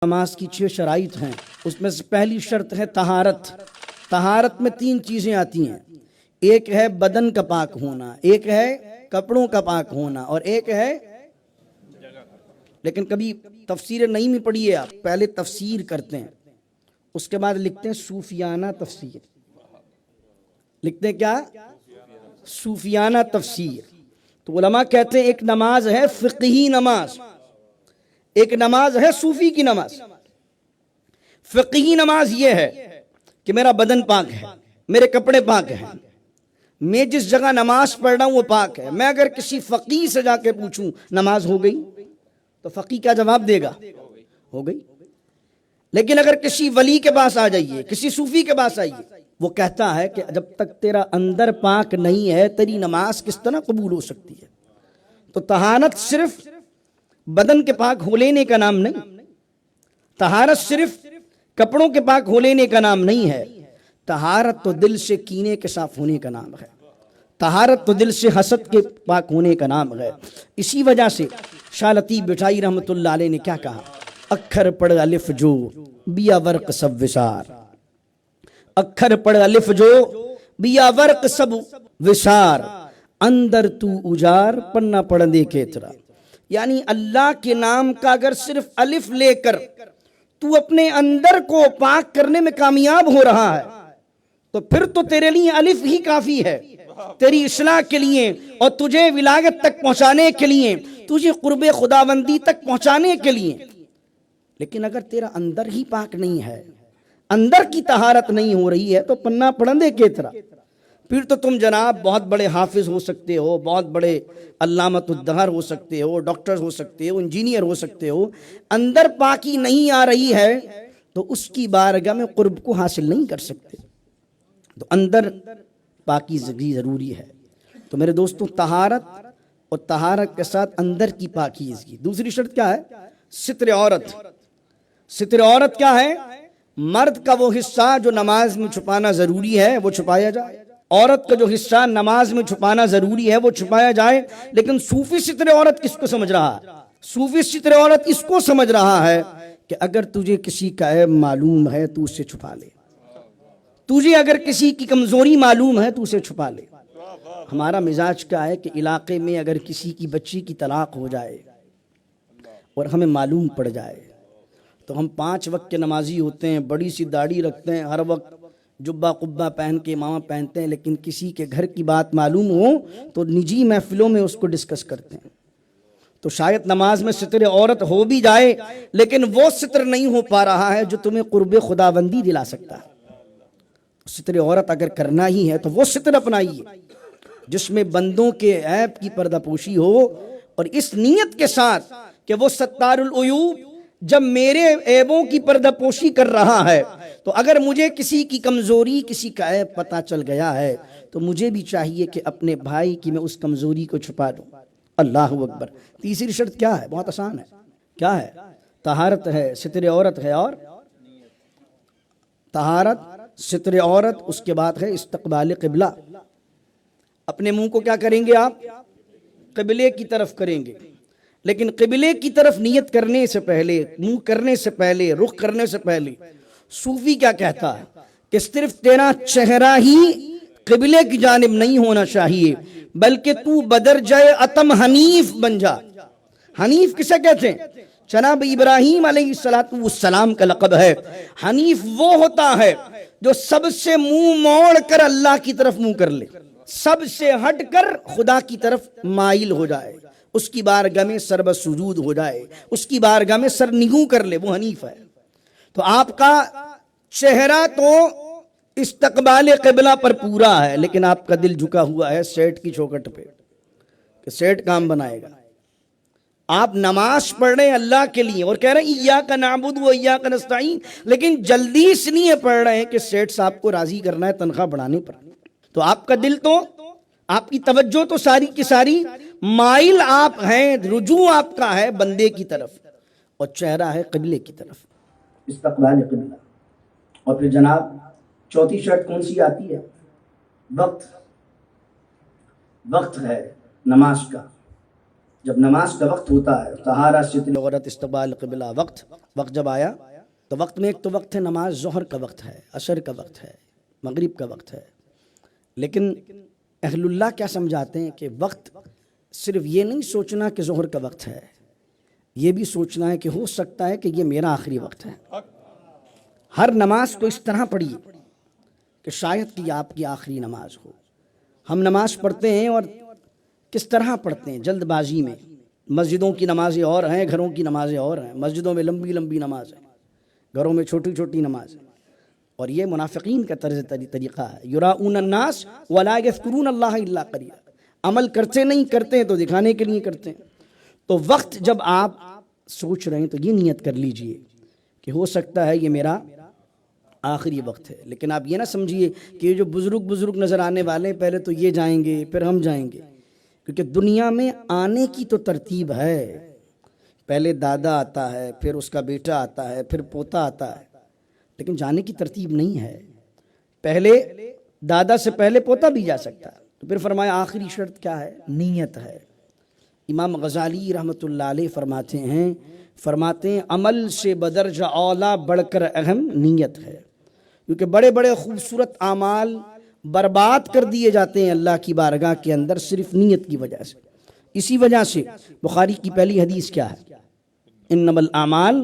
نماز کی 6 شرائط ہیں، اس میں سے پہلی شرط ہے طہارت۔ طہارت میں 3 چیزیں آتی ہیں، ایک ہے بدن کا پاک ہونا، ایک ہے کپڑوں کا پاک ہونا، اور ایک ہے لیکن کبھی تفسیر نہیں میں پڑھی ہے، آپ پہلے تفسیر کرتے ہیں، اس کے بعد لکھتے ہیں صوفیانہ تفسیر۔ لکھتے ہیں کیا؟ صوفیانہ تفسیر۔ تو علماء کہتے ہیں ایک نماز ہے فقہی نماز، ایک نماز ہے صوفی کی نماز۔ فقہی نماز یہ ہے کہ میرا بدن پاک ہے، میرے کپڑے پاک ہیں، میں جس جگہ نماز پڑھ رہا ہوں وہ پاک ہے۔ میں اگر کسی فقیہ سے جا کے پوچھوں نماز ہو گئی تو فقیہ کیا جواب دے گا؟ ہو گئی۔ لیکن اگر کسی ولی کے پاس آ جائیے، کسی صوفی کے پاس آئیے، وہ کہتا ہے کہ جب تک تیرا اندر پاک نہیں ہے تیری نماز کس طرح قبول ہو سکتی ہے؟ تو طہارت صرف بدن کے پاک ہو لینے کا نام نہیں، طہارت صرف کپڑوں کے پاک ہو لینے کا نام نہیں ہے، طہارت تو دل سے کینے کے صاف ہونے کا نام ہے، طہارت تو دل سے حسد کے پاک ہونے کا نام ہے۔ اسی وجہ سے شاہ لطیف بٹھائی رحمۃ اللہ علیہ نے کیا کہا؟ اکھر پڑھ الف جو بیا ورق سب وسار، اکھر پڑھ الف جو بیا ورق سب وسار، اندر تو اجار پنہ پڑھ دے کے ترا۔ یعنی اللہ کے نام کا اگر صرف الف لے کر تو اپنے اندر کو پاک کرنے میں کامیاب ہو رہا ہے تو پھر تو تیرے لیے الف ہی کافی ہے، تیری اصلاح کے لیے اور تجھے ولایت تک پہنچانے کے لیے، تجھے قرب خداوندی تک پہنچانے کے لیے۔ لیکن اگر تیرا اندر ہی پاک نہیں ہے، اندر کی طہارت نہیں ہو رہی ہے تو پنہ پڑھندے کے طرح، پھر تو تم جناب بہت بڑے حافظ ہو سکتے ہو، بہت بڑے علامۃ الدہر ہو سکتے ہو، ڈاکٹر ہو سکتے ہو، انجینئر ہو سکتے ہو، اندر پاکی نہیں آ رہی ہے تو اس کی بارگاہ میں قرب کو حاصل نہیں کر سکتے۔ تو اندر پاکی ضروری ہے۔ تو میرے دوستوں، طہارت اور طہارت کے ساتھ اندر کی پاکیزگی۔ دوسری شرط کیا ہے؟ ستر عورت۔ ستر عورت کیا ہے؟ مرد کا وہ حصہ جو نماز میں چھپانا ضروری ہے وہ چھپایا جائے، عورت کا جو حصہ نماز میں چھپانا ضروری ہے وہ چھپایا جائے۔ لیکن صوفی ستر عورت کس کو سمجھ رہا ہے؟ صوفی ستر عورت اس کو سمجھ رہا ہے کہ اگر تجھے کسی کا عیب معلوم ہے تو اسے چھپا لے، تجھے اگر کسی کی کمزوری معلوم ہے تو اسے چھپا لے۔ ہمارا مزاج کیا ہے کہ علاقے میں اگر کسی کی بچی کی طلاق ہو جائے اور ہمیں معلوم پڑ جائے تو ہم 5 وقت کے نمازی ہوتے ہیں، بڑی سی داڑھی رکھتے ہیں، ہر وقت جبہ قبہ پہن کے امامہ پہنتے ہیں، لیکن کسی کے گھر کی بات معلوم ہو تو نجی محفلوں میں اس کو ڈسکس کرتے ہیں۔ تو شاید نماز میں ستر عورت ہو بھی جائے لیکن وہ ستر نہیں ہو پا رہا ہے جو تمہیں قرب خداوندی دلا سکتا ہے۔ ستر عورت اگر کرنا ہی ہے تو وہ ستر اپنائیے جس میں بندوں کے عیب کی پردہ پوشی ہو، اور اس نیت کے ساتھ کہ وہ ستار العیوب جب میرے عیبوں کی پردہ پوشی کر رہا ہے تو اگر مجھے کسی کی کمزوری، کسی کا عیب پتہ چل گیا ہے تو مجھے بھی چاہیے کہ اپنے بھائی کی میں اس کمزوری کو چھپا دوں۔ اللہ اکبر۔ تیسری شرط کیا ہے؟ بہت آسان ہے۔ کیا ہے؟ طہارت ہے، ستر عورت ہے، اور طہارت، ستر عورت، اس کے بعد ہے استقبال قبلہ۔ اپنے منہ کو کیا کریں گے آپ؟ قبلے کی طرف کریں گے۔ لیکن قبلے کی طرف نیت کرنے سے پہلے، منہ کرنے سے پہلے، رخ کرنے سے پہلے صوفی کیا کہتا ہے کہ صرف تیرا چہرہ ہی قبلے کی جانب نہیں ہونا چاہیے بلکہ تو بدرجہ اتم حنیف بن جا۔ حنیف کسے کہتے ہیں؟ جناب ابراہیم علیہ السلام کا لقب ہے۔ حنیف وہ ہوتا ہے جو سب سے منہ موڑ کر اللہ کی طرف منہ کر لے، سب سے ہٹ کر خدا کی طرف مائل ہو جائے، اس کی بارگاہ میں سر بسجود ہو جائے، اس کی بارگاہ میں سر نگوں کر لے، وہ حنیف ہے۔ تو آپ کا چہرہ تو استقبال قبلہ پر پورا ہے لیکن آپ کا دل جھکا ہوا ہے سیٹ کی چوکھٹ پہ کہ سیٹ کام بنائے گا۔ آپ نماز پڑھ رہے ہیں اللہ کے لیے اور کہہ رہے ہیں ایاک نعبد و ایاک نستعین، لیکن جلدی اس لیے پڑھ رہے ہیں کہ سیٹ صاحب کو راضی کرنا ہے تنخواہ بڑھانے پر۔ تو آپ کا دل تو، آپ کی توجہ تو ساری کی ساری مائل آپ ہیں، رجوع آپ کا ہے بندے کی طرف اور چہرہ ہے قبلے کی طرف، استقبال قبلہ۔ اور پھر جناب چوتھی شرط کون سی آتی ہے؟ وقت۔ وقت ہے نماز کا۔ جب نماز کا وقت ہوتا ہے طہارہ سے عورت استقبال قبلہ وقت جب آیا تو وقت میں ایک تو وقت ہے نماز ظہر کا وقت ہے، عصر کا وقت ہے، مغرب کا وقت ہے، لیکن اہل اللہ کیا سمجھاتے ہیں کہ وقت صرف یہ نہیں سوچنا کہ ظہر کا وقت ہے، یہ بھی سوچنا ہے کہ ہو سکتا ہے کہ یہ میرا آخری وقت ہے۔ ہر نماز کو اس طرح پڑھیے کہ شاید کہ آپ کی آخری نماز ہو۔ ہم نماز پڑھتے ہیں اور کس طرح پڑھتے ہیں؟ جلد بازی میں۔ مسجدوں کی نمازیں اور ہیں، گھروں کی نمازیں اور ہیں۔ مسجدوں میں لمبی لمبی نماز ہے، گھروں میں چھوٹی چھوٹی نماز ہے، اور یہ منافقین کا طرز طریقہ ہے۔ یراؤن الناس ولا یذکرون اللہ الا قلیلا، عمل کرتے نہیں، کرتے ہیں تو دکھانے کے لیے کرتے ہیں۔ تو وقت جب آپ سوچ رہے ہیں تو یہ نیت کر لیجئے کہ ہو سکتا ہے یہ میرا آخری وقت ہے۔ لیکن آپ یہ نہ سمجھیے کہ یہ جو بزرگ نظر آنے والے پہلے تو یہ جائیں گے پھر ہم جائیں گے، کیونکہ دنیا میں آنے کی تو ترتیب ہے، پہلے دادا آتا ہے، پھر اس کا بیٹا آتا ہے، پھر پوتا آتا ہے، لیکن جانے کی ترتیب نہیں ہے۔ پہلے دادا سے پہلے پوتا بھی جا سکتا ہے، تو پھر فرمایا آخری شرط کیا ہے؟ نیت ہے۔ امام غزالی رحمۃ اللہ علیہ فرماتے ہیں عمل سے بدرجہ اولا بڑھ کر اہم نیت ہے، کیونکہ بڑے بڑے خوبصورت اعمال برباد کر دیے جاتے ہیں اللہ کی بارگاہ کے اندر صرف نیت کی وجہ سے۔ اسی وجہ سے بخاری کی پہلی حدیث کیا ہے؟ انما الاعمال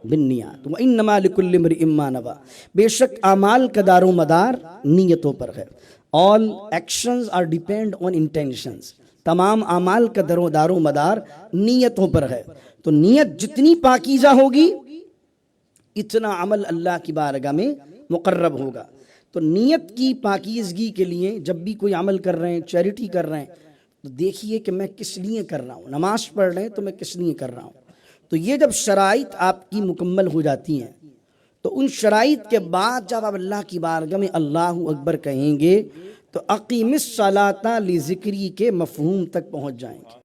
بالنیات وانما لکل امرئ ما نوی، بے شک اعمال کا دار و مدار نیتوں پر ہے۔ all actions are depend on intentions، تمام اعمال کا دار و مدار نیتوں پر ہے۔ تو نیت جتنی پاکیزہ ہوگی اتنا عمل اللہ کی بارگاہ میں مقرب ہوگا۔ تو نیت کی پاکیزگی کے لیے جب بھی کوئی عمل کر رہے ہیں، چیریٹی کر رہے ہیں، تو دیکھیے کہ میں کس لیے کر رہا ہوں۔ نماز پڑھ رہے ہیں تو میں کس لیے کر رہا ہوں۔ تو یہ جب شرائط آپ کی مکمل ہو جاتی ہیں تو ان شرائط کے بعد جب آپ اللہ کی بارگاہ میں اللہ اکبر کہیں گے تو اقیم الصلاۃ لذکری کے مفہوم تک پہنچ جائیں گے۔